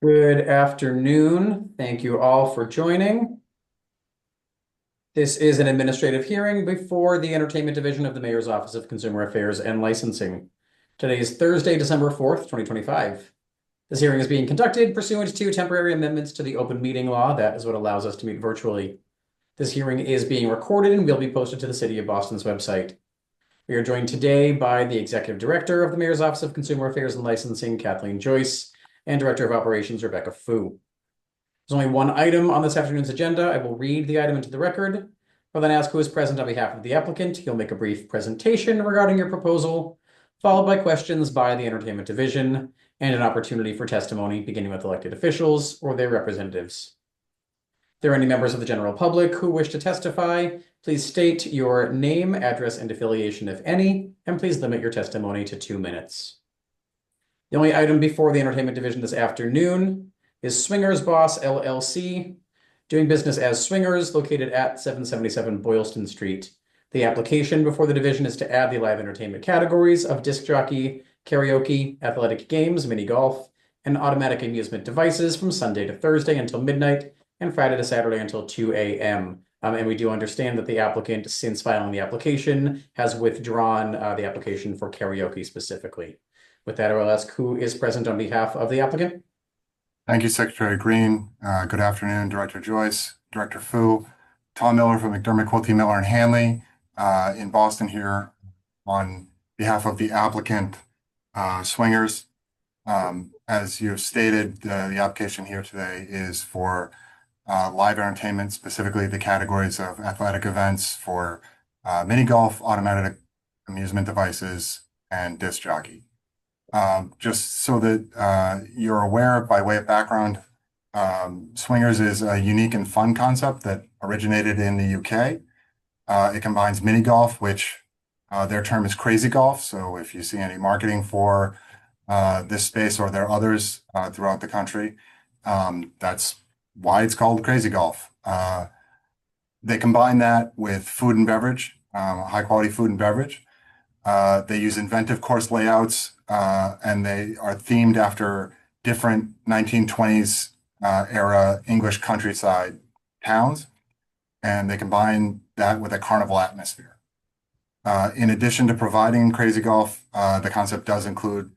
Good afternoon. Thank you all for joining. This is an administrative hearing before the Entertainment Division of the Mayor's Office of Consumer Affairs and Licensing. Today is Thursday, December 4th, 2025. This hearing is being conducted pursuant to temporary amendments to the open meeting law. That is what allows us to meet virtually. This hearing is being recorded and will be posted to the City of Boston's website. We are joined today by the Executive Director of the Mayor's Office of Consumer Affairs and Licensing, Kathleen Joyce, and Director of Operations, Rebecca Fu. There's only one item on this afternoon's agenda. I will read the item into the record. I'll then ask who is present on behalf of the applicant. You'll make a brief presentation regarding your proposal, followed by questions by the Entertainment Division, and an opportunity for testimony, beginning with elected officials or their representatives. If there are any members of the general public who wish to testify, please state your name, address, and affiliation, if any, and please limit your testimony to 2 minutes. The only item before the Entertainment Division this afternoon is Swingers Boss LLC, doing business as Swingers, located at 777 Boylston Street. The application before the division is to add the live entertainment categories of disc jockey, karaoke, athletic games, mini golf, and automatic amusement devices from Sunday to Thursday until midnight and Friday to Saturday until 2 a.m. And we do understand that the applicant, since filing the application, has withdrawn the application for karaoke specifically. With that, I will ask who is present on behalf of the applicant. Thank you, Secretary Green. Good afternoon, Director Joyce, Director Fu, Tom Miller from McDermott, Quilty, Miller and Hanley in Boston here on behalf of the applicant, Swingers. As you've stated, the application here today is for live entertainment, specifically the categories of athletic events for mini golf, automatic amusement devices, and disc jockey. Just so that you're aware, by way of background, Swingers is a unique and fun concept that originated in the UK. It combines mini golf, which their term is crazy golf. So if you see any marketing for this space, or there are others throughout the country, that's why it's called crazy golf. They combine that with food and beverage, high quality food and beverage. They use inventive course layouts, and they are themed after different 1920s era English countryside towns, and they combine that with a carnival atmosphere. In addition to providing crazy golf, the concept does include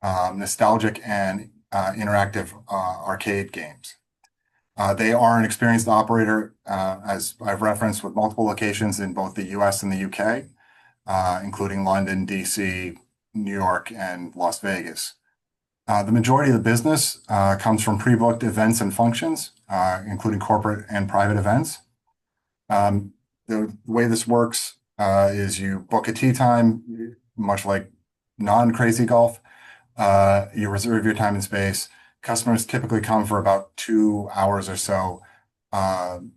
nostalgic and interactive arcade games. They are an experienced operator, as I've referenced, with multiple locations in both the US and the UK, including London, DC, New York, and Las Vegas. The majority of the business comes from pre-booked events and functions, including corporate and private events. The way this works is you book a tee time, much like non-crazy golf. You reserve your time and space. Customers typically come for about 2 hours or so, and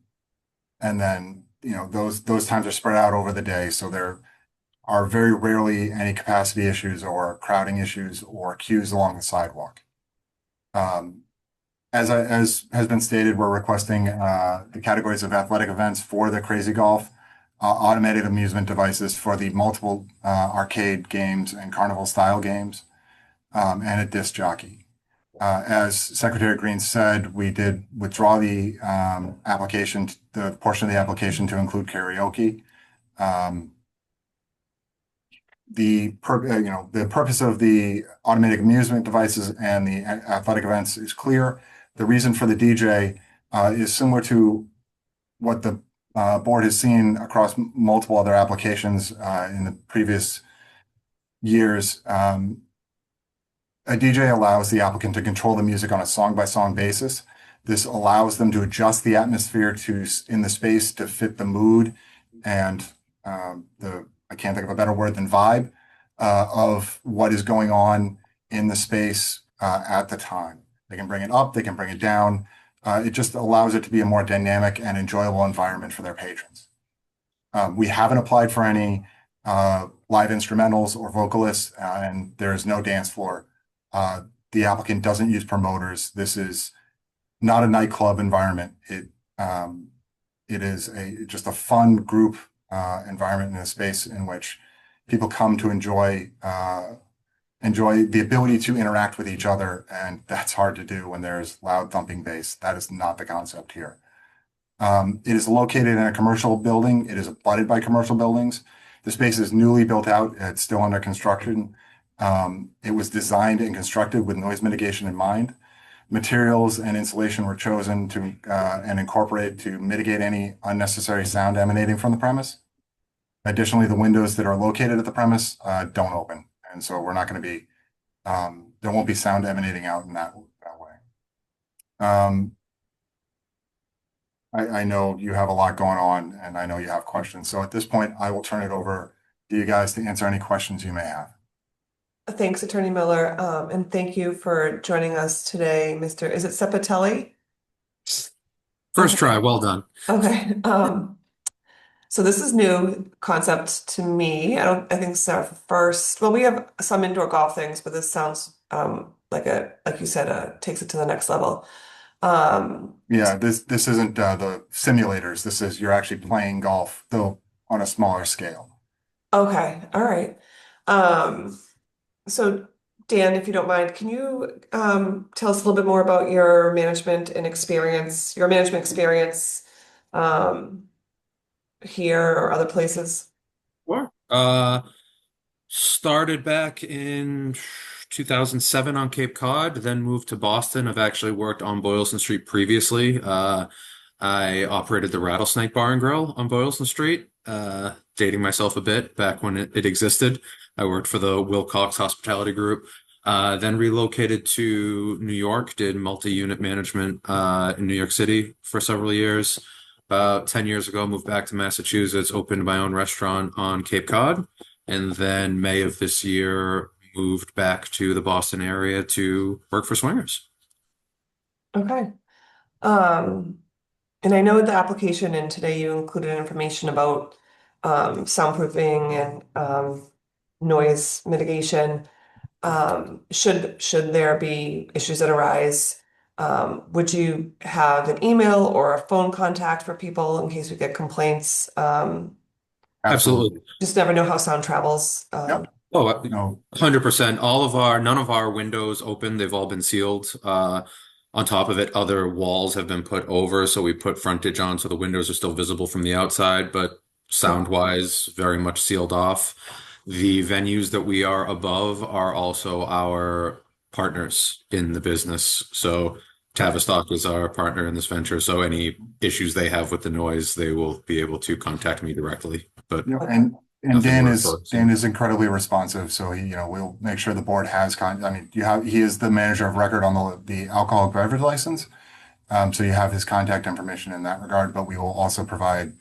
then those times are spread out over the day, so there are very rarely any capacity issues or crowding issues or queues along the sidewalk. As has been stated, we're requesting the categories of athletic events for the crazy golf, automated amusement devices for the multiple arcade games and carnival style games, and a disc jockey. As Secretary Green said, we did withdraw the application, the portion of the application to include karaoke. The purpose of the automatic amusement devices and the athletic events is clear. The reason for the DJ is similar to what the board has seen across multiple other applications in the previous years. A DJ allows the applicant to control the music on a song-by-song basis. This allows them to adjust the atmosphere in the space to fit the mood and I can't think of a better word than vibe of what is going on in the space at the time. They can bring it up, they can bring it down. It just allows it to be a more dynamic and enjoyable environment for their patrons. We haven't applied for any live instrumentals or vocalists, and there is no dance floor. The applicant doesn't use promoters. This is not a nightclub environment. It is just a fun group environment in a space in which people come to enjoy enjoy the ability to interact with each other. And that's hard to do when there's loud thumping bass. That is not the concept here. It is located in a commercial building. It is abutted by commercial buildings. The space is newly built out. It's still under construction. It was designed and constructed with noise mitigation in mind. Materials and insulation were chosen to and incorporated to mitigate any unnecessary sound emanating from the premise. Additionally, the windows that are located at the premise don't open, and so we're not going to be there won't be sound emanating out in that way. I know you have a lot going on, and I know you have questions. So at this point, I will turn it over to you guys to answer any questions you may have. Thanks, Attorney Miller, and thank you for joining us today, Mr. Is it Sepatelli? First try, well done. Okay. So this is new concept to me. I think it's our first. Well, we have some indoor golf things, but this sounds like you said, takes it to the next level. Yeah, this isn't the simulators. This is you're actually playing golf, though on a smaller scale. Okay, all right. So Dan, if you don't mind, can you tell us a little bit more about your management experience here or other places? Sure. Started back in 2007 on Cape Cod, then moved to Boston. I've actually worked on Boylston Street previously. I operated the Rattlesnake Bar and Grill on Boylston Street, dating myself a bit back when it existed. I worked for the Wilcox Hospitality Group, then relocated to New York, did multi-unit management in New York City for several years. About 10 years ago, moved back to Massachusetts, opened my own restaurant on Cape Cod, and then May of this year moved back to the Boston area to work for Swingers. Okay. And I know the application and today you included information about soundproofing and noise mitigation. Should there be issues that arise, would you have an email or a phone contact for people in case we get complaints? Absolutely. Just never know how sound travels. Yep. Oh, No, 100%. None of our windows open. They've all been sealed. On top of it, other walls have been put over, so we put frontage on, so the windows are still visible from the outside, but sound-wise, very much sealed off. The venues that we are above are also our partners in the business. So Tavistock is our partner in this venture. So any issues they have with the noise, they will be able to contact me directly. But you know, Okay. and Nothing Dan more is for us. Dan is incredibly responsive. So we'll make sure the board has I mean, he is the manager of record on the alcoholic beverage license. So you have his contact information in that regard, but we will also provide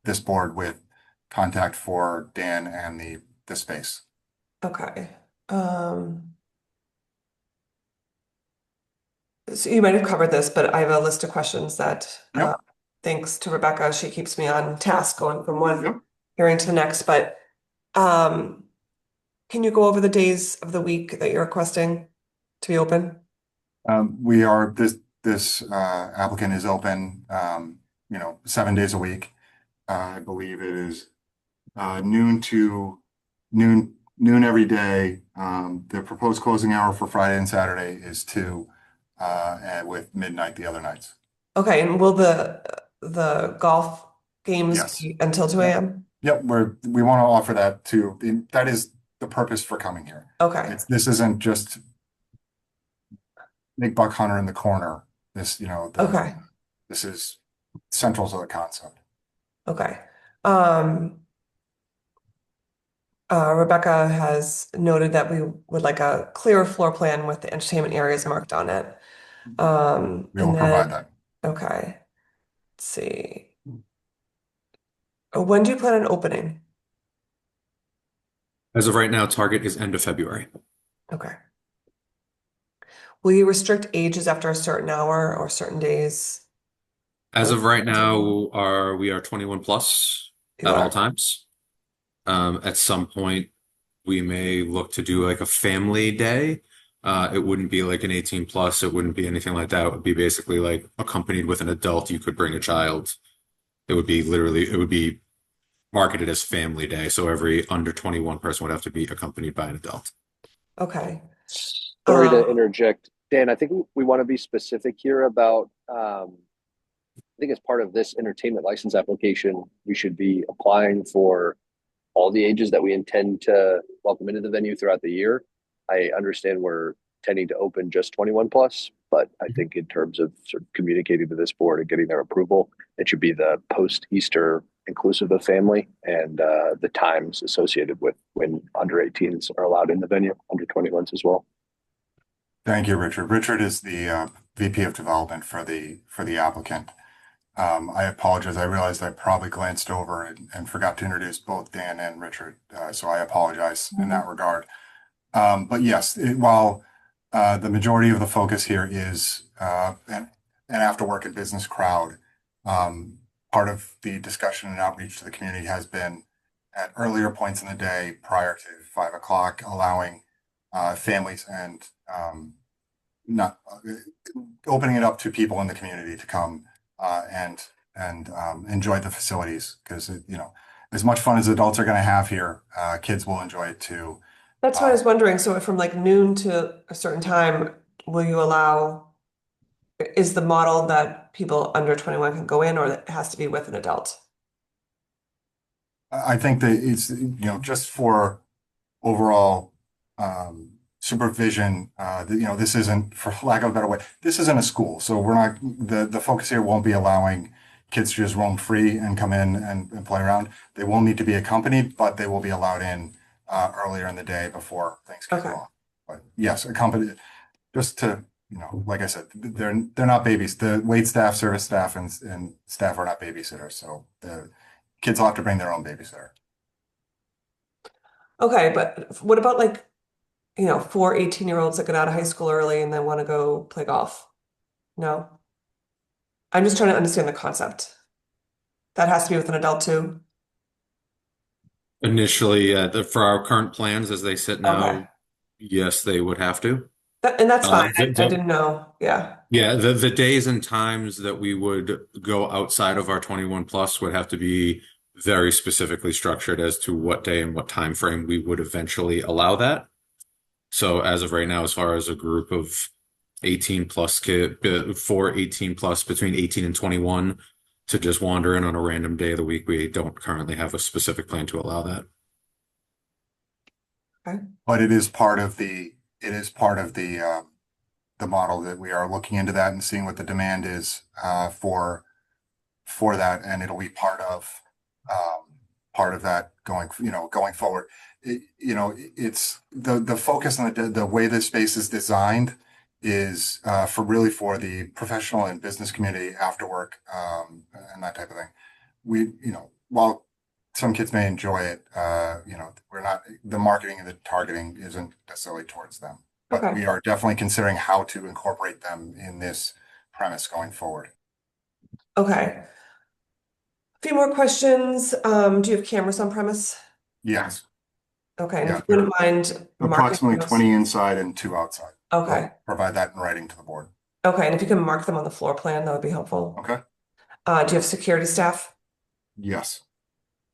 this board with contact for Dan and the space. Okay. So you might have covered this, but I have a list of questions that, Yep. thanks to Rebecca, she keeps me on task going from one Yep. hearing to the next. But can you go over the days of the week that you're requesting to be open? We are this applicant is open 7 days a week. I believe it is noon to noon every day. The proposed closing hour for Friday and Saturday is 2 and with midnight the other nights. Okay, and will the golf games Yes. be until 2 a.m.? Yep, we want to offer that too. That is the purpose for coming here. Okay, This isn't just big buck hunter in the corner. okay, This is central to the concept. okay. Rebecca has noted that we would like a clear floor plan with the entertainment areas marked on it. We will And provide then, that. okay, let's see. When do you plan on opening? as of right now, target is end of February. Okay. Will you restrict ages after a certain hour or certain days? As of right now, we are 21 plus You at all are? times. At some point, we may look to do like a family day. It wouldn't be like an 18 plus. It wouldn't be anything like that. It would be basically like accompanied with an adult. You could bring a child. It would be marketed as family day. So every under 21 person would have to be accompanied by an adult. Okay. Sorry to Um, interject. Dan, I think we want to be specific here about, I think as part of this entertainment license application, we should be applying for all the ages that we intend to welcome into the venue throughout the year. I understand we're tending to open just 21 plus, but I think in terms of sort of communicating to this board and getting their approval, it should be the post-Easter inclusive of family and the times associated with when under 18s are allowed in the venue, under 21s as well. Thank you, Richard. Richard is the VP of Development for the applicant. I apologize. I realized I probably glanced over and forgot to introduce both Dan and Richard. So I apologize in that regard. But yes, while the majority of the focus here is an after work and business crowd, part of the discussion and outreach to the community has been at earlier points in the day prior to 5 o'clock, allowing families and not opening it up to people in the community to come and enjoy the facilities because as much fun as adults are going to have here, kids will enjoy it too. that's what I was wondering. So from like noon to a certain time, will you allow, is the model that people under 21 can go in or it has to be with an adult? I think that it's just for overall supervision. This isn't, for lack of a better way, this isn't a school, so we're not the focus here won't be allowing kids to just roam free and come in and play around. They will need to be accompanied, but they will be allowed in earlier in the day before things kick Okay. off. But yes, accompanied, just to like I said, they're not babies. The wait staff, service staff, and staff are not babysitters, so the kids will have to bring their own babysitter. Okay, but what about like, 4 18-year-olds that get out of high school early and then want to go play golf? No? I'm just trying to understand the concept. That has to be with an adult too? Initially, for our current plans as they sit now, Okay. yes, they would have to. And that's fine. I The- didn't know. Yeah. Yeah, the days and times that we would go outside of our 21 plus would have to be very specifically structured as to what day and what time frame we would eventually allow that. So as of right now, as far as a group of 18 plus for 18 plus between 18 and 21 to just wander in on a random day of the week, we don't currently have a specific plan to allow that. But it is part of the model that we are looking into that and seeing what the demand is for that, and it'll be part of that going forward. It's the focus on the way this space is designed is for the professional and business community after work and that type of thing. While some kids may enjoy it, we're not, the marketing and the targeting isn't necessarily towards them. But Okay. we are definitely considering how to incorporate them in this premise going forward. Okay. A few more questions. Do you have cameras on premise? Yes, Okay. And Yeah, if you wouldn't mind marking approximately those. 20 inside and 2 outside. Okay. We'll provide that in writing to the board. Okay. And if you can mark them on the floor plan, that would be helpful. Okay. Do you have security staff? Yes.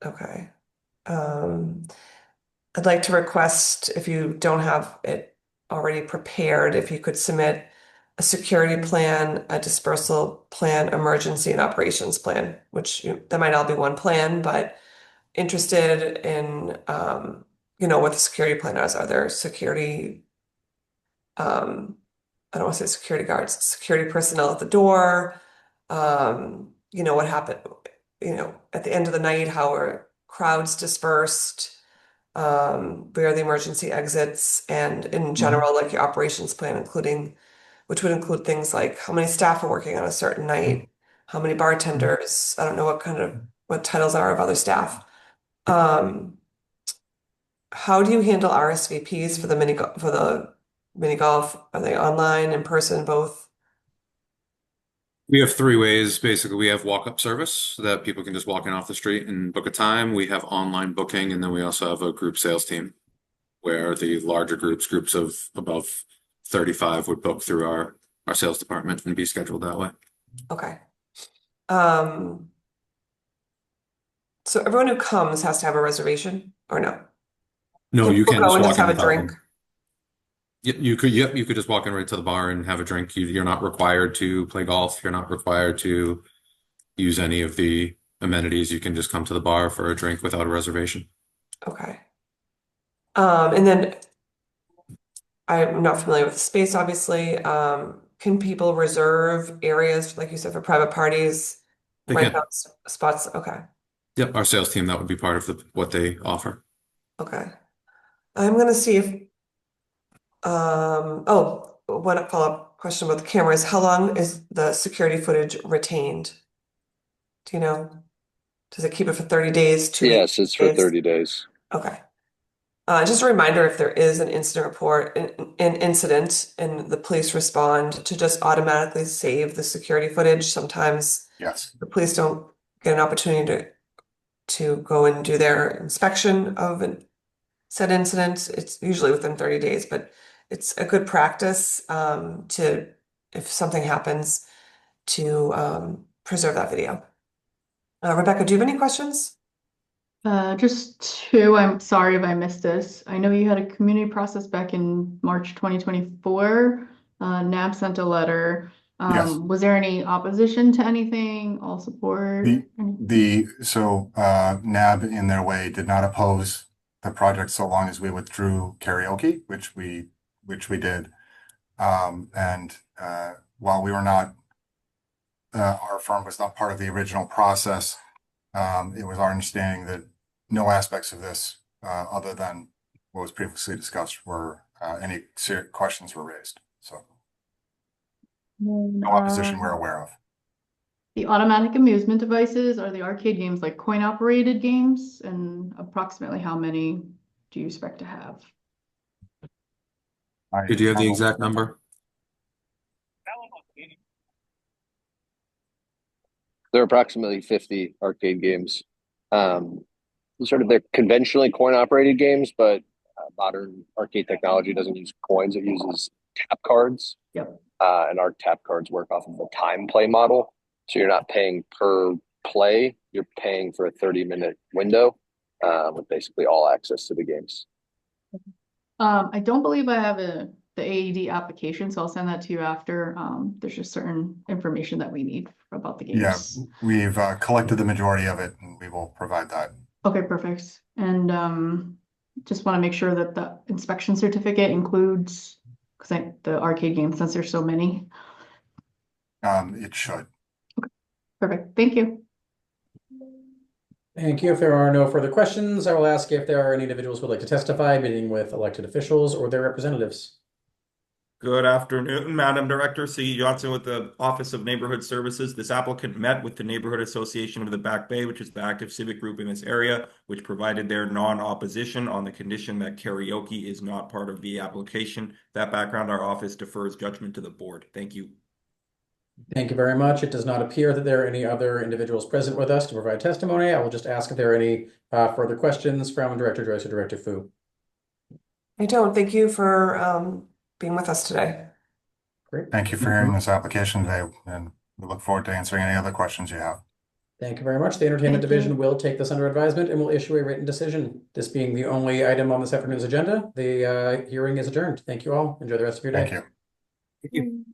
Okay. I'd like to request, if you don't have it already prepared, if you could submit a security plan, a dispersal plan, emergency and operations plan, which that might all be one plan, but interested in, what the security plan is. Are there security, I don't want to say security guards, security personnel at the door? What happened, at the end of the night, how are crowds dispersed? Where are the emergency exits, and in general, like your operations plan, which would include things like how many staff are working on a certain night, how many bartenders, I don't know what titles are of other staff. How do you handle RSVPs for the mini golf? Are they online, in person, both? We have three ways. Basically, we have walk-up service that people can just walk in off the street and book a time. We have online booking, and then we also have a group sales team where the larger groups of above 35 would book through our sales department and be scheduled that way. Okay. So everyone who comes has to have a reservation or no? No, you People can go just and walk just in have a without drink? one. You could, yep, you could just walk in right to the bar and have a drink. You're not required to play golf. You're not required to use any of the amenities. You can just come to the bar for a drink without a reservation. Okay. And then I'm not familiar with the space, obviously. Can people reserve areas, like you said, for private parties? They Rent can. out spots? Okay. Yep, our sales team, that would be part of what they offer. Okay. I'm gonna see if, oh, one follow-up question about the cameras. How long is the security footage retained? Do you know? Does it keep it for 30 days, 2 weeks? Yes, it's for days? 30 days. Okay. Just a reminder, if there is an incident report, an incident, and the police respond, to just automatically save the security footage. Sometimes Yes. the police don't get an opportunity to go and do their inspection of an said incident. It's usually within 30 days, but it's a good practice to, if something happens, to preserve that video. Rebecca, do you have any questions? Just two. I'm sorry if I missed this. I know you had a community process back in March 2024. NAB sent a letter. Yes. Was there any opposition to anything? All support? NAB in their way did not oppose the project so long as we withdrew karaoke, which we did. While we were not, our firm was not part of the original process, it was our understanding that no aspects of this, other than what was previously discussed, were any questions were raised. So no opposition we're aware of. The automatic amusement devices are the arcade games like coin-operated games, and approximately how many do you expect to have? Did you have the exact number? There are approximately 50 arcade games. They're conventionally coin-operated games, but modern arcade technology doesn't use coins; it uses tap cards. Yep. And our tap cards work off of the time play model, so you're not paying per play; you're paying for a 30-minute window with basically all access to the games. I don't believe I have the AED application, so I'll send that to you after. There's just certain information that we need about the Yeah, games. we've collected the majority of it, and we will provide that. Okay, perfect. And just want to make sure that the inspection certificate includes, because the arcade game, since there's so many. It should. Perfect. Thank you. Thank you. If there are no further questions, I will ask if there are any individuals who would like to testify, meeting with elected officials or their representatives. Good afternoon, Madam Director. C. Johnson with the Office of Neighborhood Services. This applicant met with the Neighborhood Association of the Back Bay, which is the active civic group in this area, which provided their non-opposition on the condition that karaoke is not part of the application. That background, our office defers judgment to the board. Thank you. Thank you very much. It does not appear that there are any other individuals present with us to provide testimony. I will just ask if there are any further questions from Director Joyce or Director Fu. I don't. Thank you for being with us today. Great. Thank you for hearing this application today, and we look forward to answering any other questions you have. Thank you very much. The Entertainment Division will take this under advisement and will issue a written decision. This being the only item on this afternoon's agenda, the hearing is adjourned. Thank you all. Enjoy the rest of your day. Thank you. Thank you.